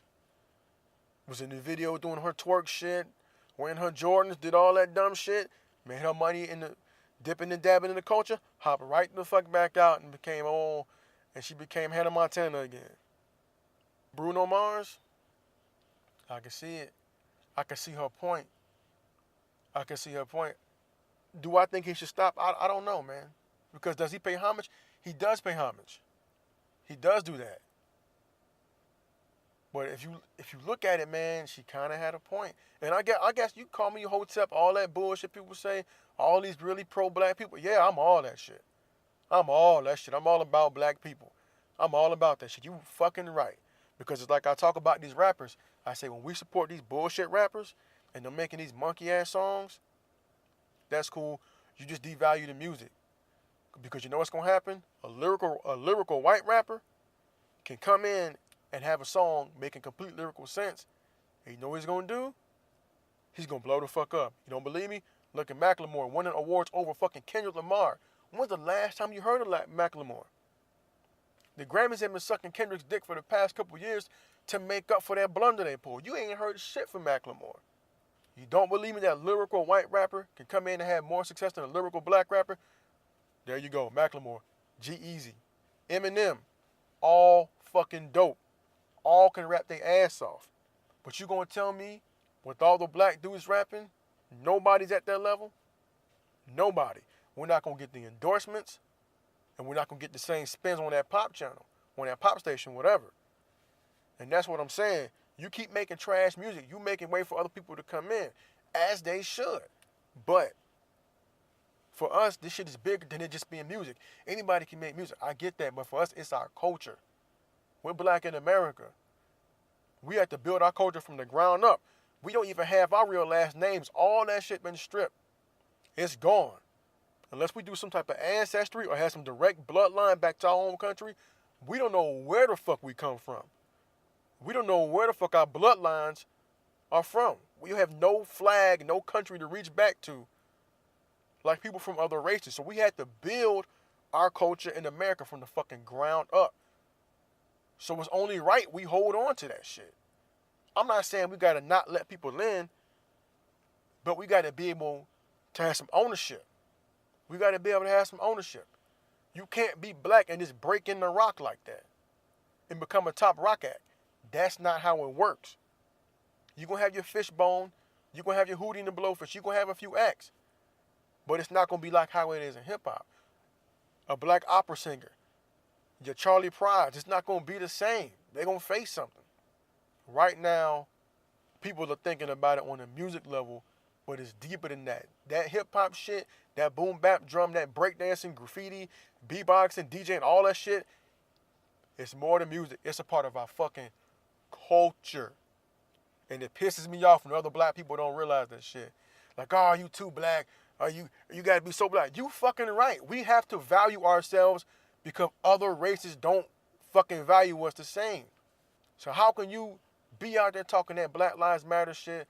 was in the video doing her twerk shit, wearing her Jordans, did all that dumb shit, made her money in the dipping and dabbing in the culture, hopped right the fuck back out and became old, and she became Hannah Montana again. Bruno Mars, I can see it. I can see her point. Do I think he should stop? I don't know, man. Because does he pay homage? He does pay homage. He does do that. But if you look at it, man, she kind of had a point. And I guess you call me Hotep, all that bullshit people say, all these really pro-black people. Yeah, I'm all that shit. I'm all about black people. I'm all about that shit. You fucking right. Because it's like I talk about these rappers. I say when we support these bullshit rappers and they're making these monkey-ass songs, that's cool. You just devalue the music. Because you know what's going to happen? A lyrical white rapper can come in and have a song making complete lyrical sense. And you know what he's going to do? He's going to blow the fuck up. You don't believe me? Look at Macklemore winning awards over fucking Kendrick Lamar. When's the last time you heard of Macklemore? The Grammys have been sucking Kendrick's dick for the past couple years to make up for that blunder they pulled. You ain't heard shit from Macklemore. You don't believe me that lyrical white rapper can come in and have more success than a lyrical black rapper? There you go, Macklemore, G-Eazy, Eminem, all fucking dope. All can rap their ass off. But you gonna tell me, with all the black dudes rapping, nobody's at that level? Nobody. We're not gonna get the endorsements, and we're not gonna get the same spins on that pop channel, on that pop station, whatever. And that's what I'm saying. You keep making trash music, you making way for other people to come in, as they should. But for us, this shit is bigger than it just being music. Anybody can make music. I get that, but for us, it's our culture. We're black in America. We have to build our culture from the ground up. We don't even have our real last names. All that shit been stripped. It's gone. Unless we do some type of ancestry or have some direct bloodline back to our home country, we don't know where the fuck we come from. We don't know where the fuck our bloodlines are from. We have no flag, no country to reach back to like people from other races. So we had to build our culture in America from the fucking ground up. So it's only right we hold on to that shit. I'm not saying we got to not let people in, but we got to be able to have some ownership. We got to be able to have some ownership. You can't be black and just break in the rock like that and become a top rock act. That's not how it works. You're going to have your Fishbone. You're going to have your Hootie and the Blowfish. You're going to have a few acts. But it's not going to be like how it is in hip-hop. A black opera singer, your Charlie Pride, it's not going to be the same. They're going to face something. Right now, people are thinking about it on a music level, but it's deeper than that. That hip-hop shit, that boom-bap drum, that breakdancing, graffiti, beatboxing, DJing, all that shit, it's more than music. It's a part of our fucking culture. And it pisses me off when other black people don't realize that shit. Like, oh, you too black. You gotta be so black. You fucking right. We have to value ourselves because other races don't fucking value us the same. So how can you be out there talking that Black Lives Matter shit?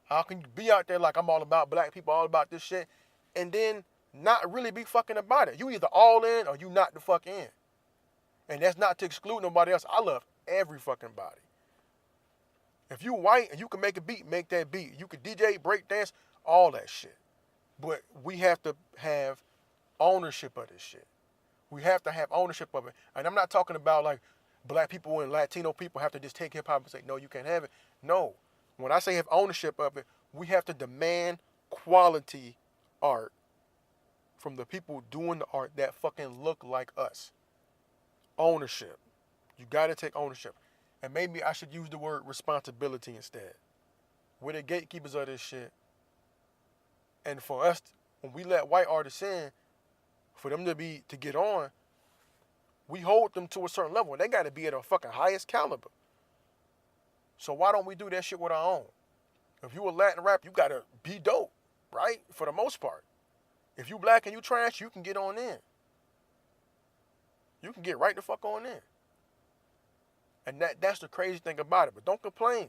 How can you be out there like I'm all about black people, all about this shit, and then not really be fucking about it? You either all in or you not the fuck in. And that's not to exclude nobody else. I love every fucking body. If you white and you can make a beat, make that beat. You can DJ, break dance, all that shit. But we have to have ownership of this shit. We have to have ownership of it. And I'm not talking about like black people and Latino people have to just take hip hop and say, no, you can't have it. No. When I say have ownership of it, we have to demand quality art from the people doing the art that fucking look like us. Ownership. You gotta take ownership. And maybe I should use the word responsibility instead. We're the gatekeepers of this shit. And for us, when we let white artists in, for them to get on, we hold them to a certain level. They gotta be at a fucking highest caliber. So why don't we do that shit with our own? If you a Latin rap, you gotta be dope, right? For the most part. If you black and you trash, you can get on in. You can get right the fuck on in. And that's the crazy thing about it. But don't complain.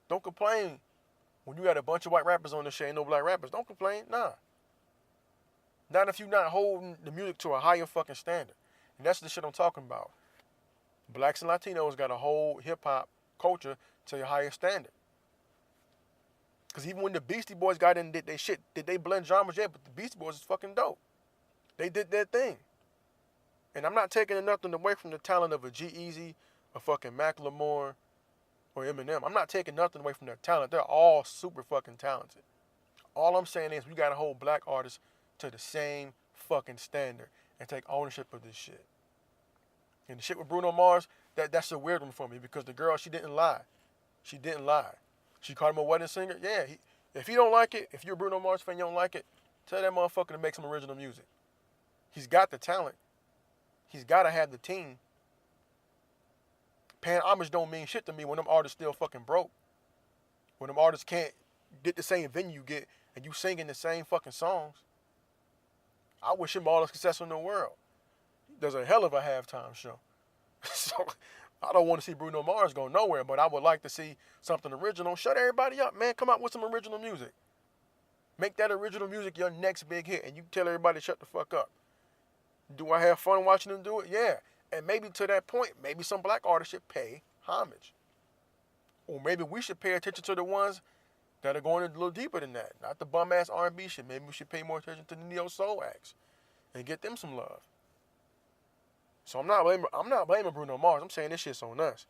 Don't complain when you got a bunch of white rappers on the shit, ain't no black rappers. Don't complain, nah. Not if you're not holding the music to a higher fucking standard. And that's the shit I'm talking about. Blacks and Latinos got to hold hip-hop culture to a higher standard. Because even when the Beastie Boys got in and did their shit, did they blend genres? Yeah, but the Beastie Boys is fucking dope. They did their thing. And I'm not taking nothing away from the talent of a G-Eazy, a fucking Macklemore, or Eminem. I'm not taking nothing away from their talent. They're all super fucking talented. All I'm saying is we got to hold black artists to the same fucking standard and take ownership of this shit. And the shit with Bruno Mars, that's a weird one for me because the girl, she didn't lie. She didn't lie. She called him a wedding singer. Yeah, if you don't like it, if you're a Bruno Mars fan, you don't like it, tell that motherfucker to make some original music. He's got the talent. He's got to have the team. Paying homage don't mean shit to me when them artists still fucking broke. When them artists can't get the same venue you get and you singing the same fucking songs. I wish him all the success in the world. He does a hell of a halftime show. So I don't want to see Bruno Mars go nowhere, but I would like to see something original. Shut everybody up, man. Come out with some original music. Make that original music your next big hit, and you tell everybody to shut the fuck up. Do I have fun watching them do it? Yeah. And maybe to that point, maybe some black artists should pay homage. Or maybe we should pay attention to the ones that are going a little deeper than that. Not the bum-ass R&B shit. Maybe we should pay more attention to the neo-soul acts and get them some love. So I'm not blaming Bruno Mars. I'm saying this shit's on us.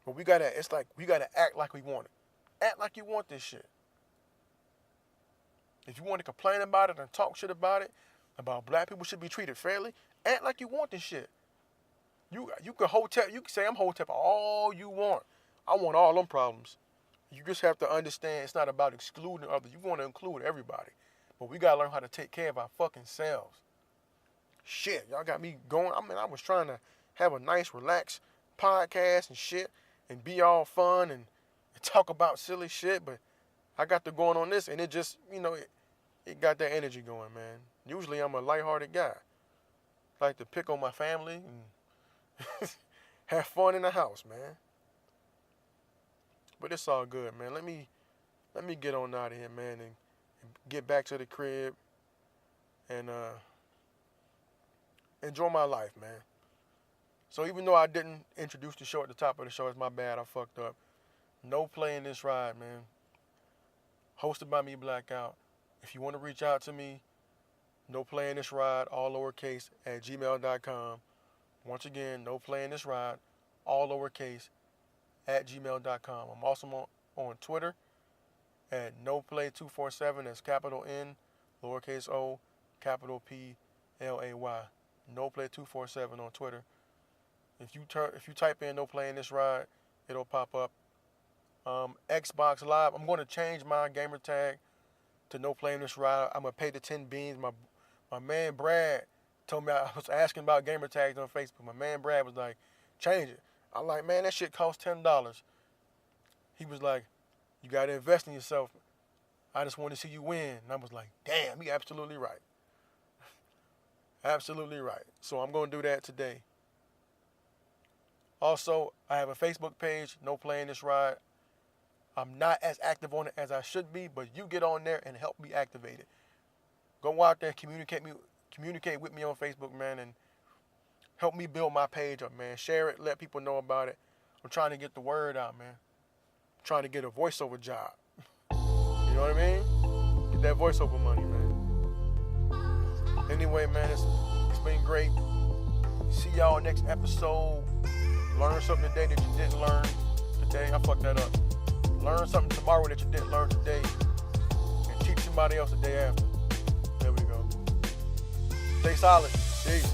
But we gotta act like we want it. Act like you want this shit. If you want to complain about it and talk shit about black people should be treated fairly, act like you want this shit. You can say I'm Hotep all you want. I want all them problems. You just have to understand it's not about excluding others. You want to include everybody. But we got to learn how to take care of our fucking selves. Shit, y'all got me going. I was trying to have a nice, relaxed podcast and shit and be all fun and talk about silly shit, but I got to going on this and it just, it got that energy going, man. Usually I'm a lighthearted guy. Like to pick on my family and have fun in the house, man. But it's all good, man. Let me get on out of here, man, and get back to the crib and enjoy my life, man. So even though I didn't introduce the show at the top of the show, it's my bad. I fucked up. No Play in This Ride, man. Hosted by me, Blackout. If you want to reach out to me, No Play in This Ride, all lowercase, at gmail.com. Once again, No Play in This Ride, all lowercase, at gmail.com. I'm also on Twitter at NoPlay247. That's capital N, lowercase o, capital P, L-A-Y. NoPlay247 on Twitter. If you type in No Play in This Ride, it'll pop up. Xbox Live, I'm going to change my gamer tag to No Play in This Ride. I'm going to pay the 10 beans. My man Brad told me, I was asking about gamer tags on Facebook. My man Brad was like, change it. I'm like, man, that shit costs $10. He was like, you got to invest in yourself. I just want to see you win. And I was like, damn, he absolutely right. Absolutely right. So I'm going to do that today. Also, I have a Facebook page, No Play in This Ride. I'm not as active on it as I should be, but you get on there and help me activate it. Go out there, communicate with me on Facebook, man, and help me build my page up, man. Share it, let people know about it. I'm trying to get the word out, man. I'm trying to get a voiceover job. You know know what I mean? Get that voiceover money, man. Anyway, man, it's been great. See y'all next episode. Learn something today that you didn't learn today. I fucked that up. Learn something tomorrow that you didn't learn today. And teach somebody else the day after. There we go. Stay solid. Peace.